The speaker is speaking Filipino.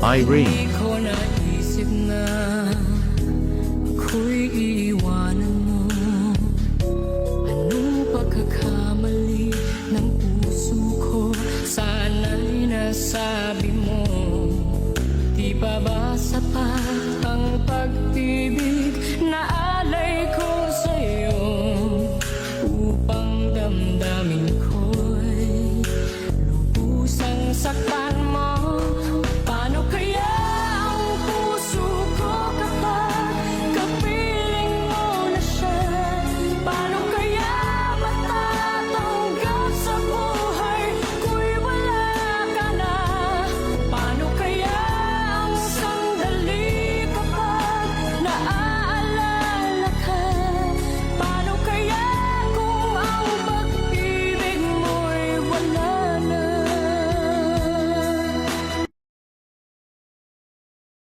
Irene. Hindi ko naisip na ako'y iiwanan mo. Anong pagkakamali ng puso ko? Sana'y nasabi mo. Di pa ba sapat ang pag-ibig